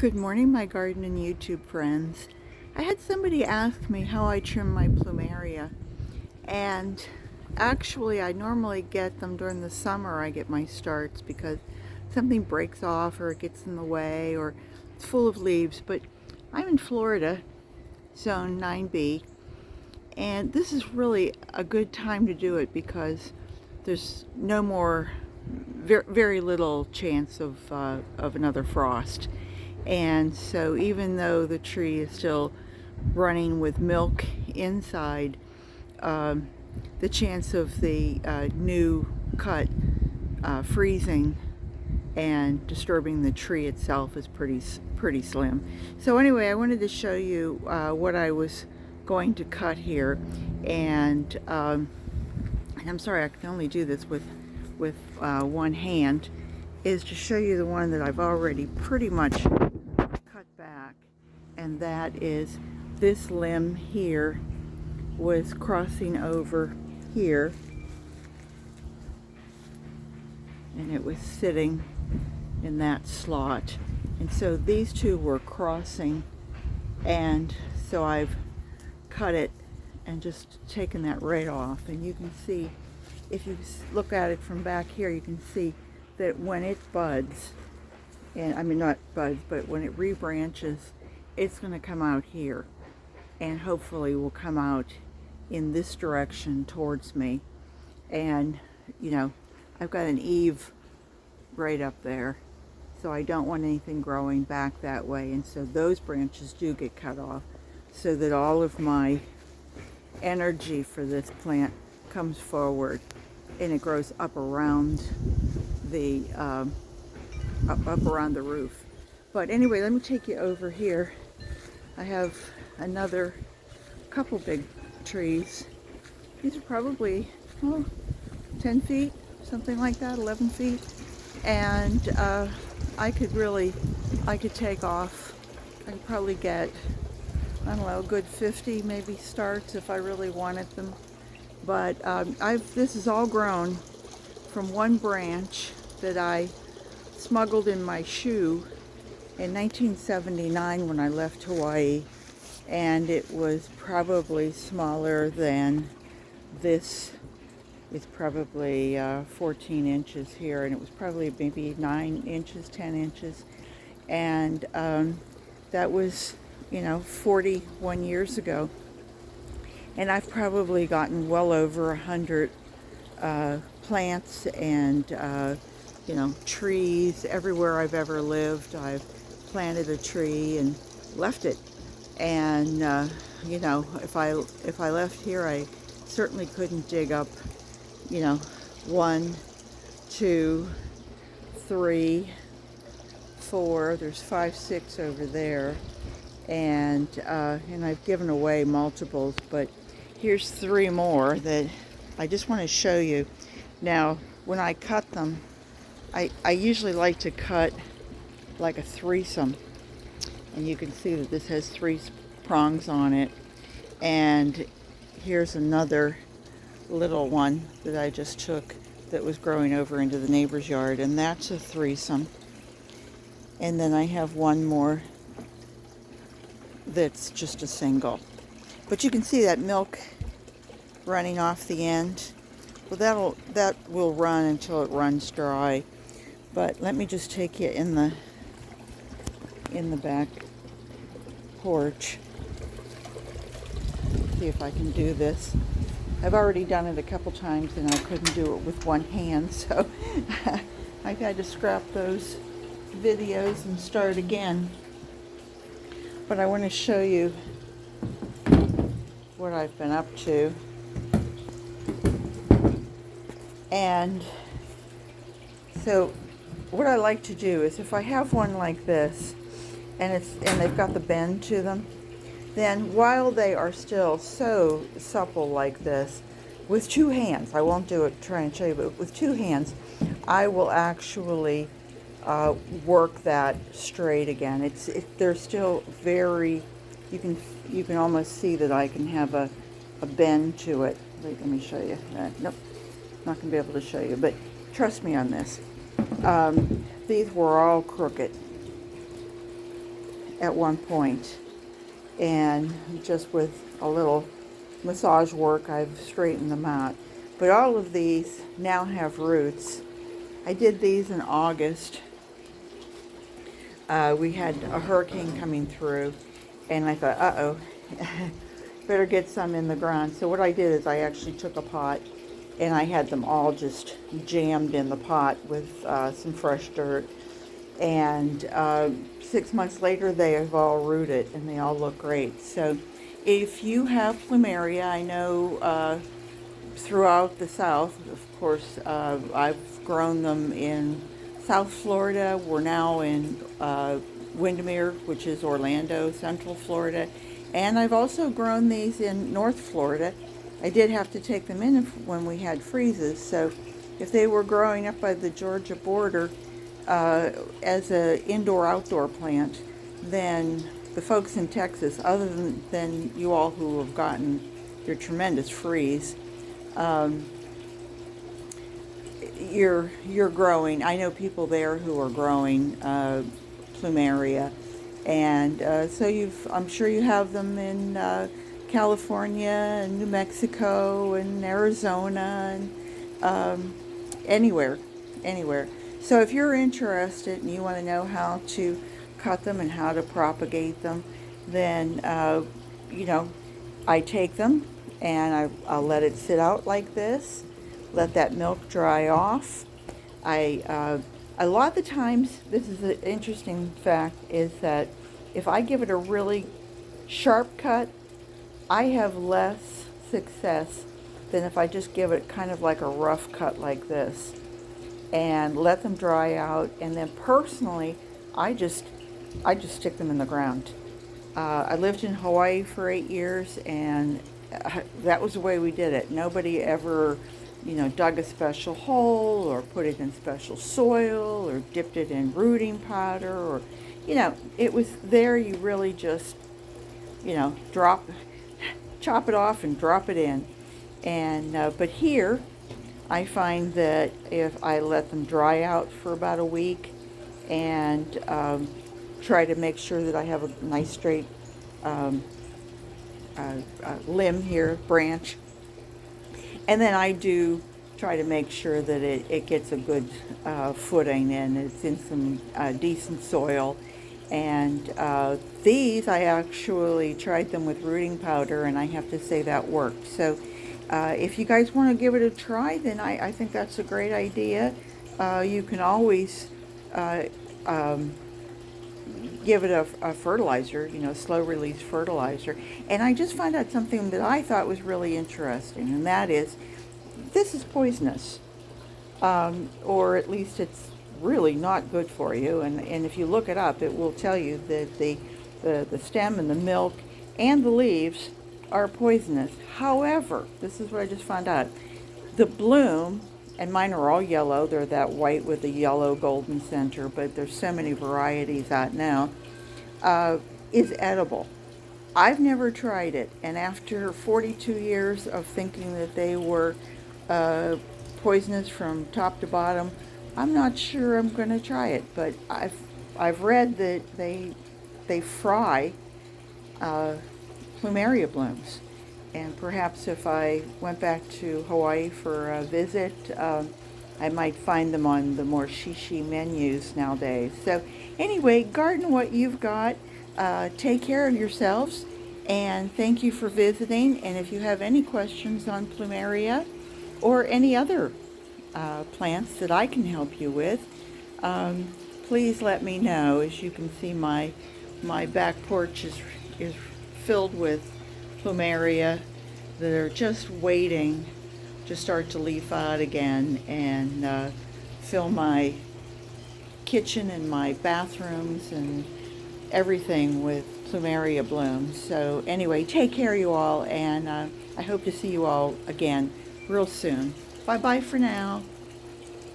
Good morning, my garden and YouTube friends. I had somebody ask me how I trim my Plumeria, and actually I normally get them during the summer. I get my starts because something breaks off or it gets in the way or it's full of leaves. But I'm in Florida, zone 9B, and this is really a good time to do it because there's no more, very little chance of another frost. And so even though the tree is still running with milk inside, the chance of the new cut freezing and disturbing the tree itself is pretty slim. So anyway, I wanted to show you what I was going to cut here, and I'm sorry I can only do this with one hand, is to show you the one that I've already pretty much cut back, and that is this limb here was crossing over here, and it was sitting in that slot, and so these two were crossing, and so I've cut it and just taken that right off. And you can see, if you look at it from back here, you can see that when it buds, and I mean not buds, but when it rebranches, it's going to come out here, and hopefully will come out in this direction towards me. And you know, I've got an eave right up there, so I don't want anything growing back that way, and so those branches do get cut off so that all of my energy for this plant comes forward and it grows up around the up around the roof. But anyway, let me take you over here. I have another couple big trees. These are probably 10 feet, something like that, 11 feet. And I could take off. I could probably get, I don't know, a good 50 maybe starts if I really wanted them. But this is all grown from one branch that I smuggled in my shoe in 1979 when I left Hawaii, and it was probably smaller than this. It's probably 14 inches here, and it was probably maybe 9 inches, 10 inches, and that was, 41 years ago, and I've probably gotten well over 100 plants and trees everywhere I've ever lived. I've planted a tree and left it, and if I left here, I certainly couldn't dig up 1, 2, 3, 4. There's 5, 6 over there, and I've given away multiples, but here's 3 more that I just want to show you. Now, when I cut them, I usually like to cut like a threesome, and you can see that this has 3 prongs on it, and here's another little one that I just took that was growing over into the neighbor's yard, and that's a threesome. And then I have one more that's just a single, but you can see that milk running off the end. Well, that will run until it runs dry. But let me just take you in the back porch, see if I can do this. I've already done it a couple times and I couldn't do it with one hand, so I had to scrap those videos and start again. But I want to show you what I've been up to. And so what I like to do is, if I have one like this and they've got the bend to them, then while they are still so supple like this, with 2 hands, I won't try and show you, but with 2 hands, I will actually work that straight again. They're still very, you can almost see that I can have a bend to it. Wait, let me show you. Nope, not gonna be able to show you, but trust me on this. These were all crooked. at one point, and just with a little massage work I've straightened them out. But all of these now have roots. I did these in August. We had a hurricane coming through, and I thought, uh-oh, better get some in the ground. So what I did is I actually took a pot, and I had them all just jammed in the pot with some fresh dirt. And 6 months later, they have all rooted, and they all look great. So if you have Plumeria, I know throughout the South, of course, I've grown them in South Florida. We're now in Windermere, which is Orlando, Central Florida. And I've also grown these in North Florida. I did have to take them in when we had freezes. So if they were growing up by the Georgia border as an indoor-outdoor plant, then the folks in Texas, other than you all who have gotten your tremendous freeze, you're growing. I know people there who are growing Plumeria, and so I'm sure you have them in California and New Mexico and Arizona and anywhere. So if you're interested and you want to know how to cut them and how to propagate them, then I take them and I'll let it sit out like this, let that milk dry off. A lot of the times, this is an interesting fact, is that if I give it a really sharp cut, I have less success than if I just give it kind of like a rough cut like this and let them dry out. And then personally, I just stick them in the ground. I lived in Hawaii for 8 years, and that was the way we did it. Nobody ever dug a special hole or put it in special soil or dipped it in rooting powder, or it was there. You really just chop it off and drop it in. And but here I find that if I let them dry out for about a week and try to make sure that I have a nice straight limb here, branch, and then I do try to make sure that it gets a good footing and it's in some decent soil. And these, I actually tried them with rooting powder, and I have to say that worked. So if you guys want to give it a try, then I think that's a great idea. You can always give it a fertilizer, slow release fertilizer. And I just found out something that I thought was really interesting, and that is, this is poisonous, or at least it's really not good for you. And if you look it up, it will tell you that the stem and the milk and the leaves are poisonous. However, this is what I just found out. The bloom, and mine are all yellow, they're that white with a yellow golden center, but there's so many varieties out now, is edible. I've never tried it, and after 42 years of thinking that they were poisonous from top to bottom, I'm not sure I'm going to try it. But I've read that they fry Plumeria blooms, and perhaps if I went back to Hawaii for a visit, I might find them on the more shishi menus nowadays. So anyway, garden what you've got. Take care of yourselves, and thank you for visiting. And if you have any questions on Plumeria or any other plants that I can help you with, please let me know. As you can see, my back porch is filled with Plumeria that are just waiting to start to leaf out again and fill my kitchen and my bathrooms and everything with Plumeria blooms. So anyway, take care, you all, and I hope to see you all again real soon. Bye bye for now.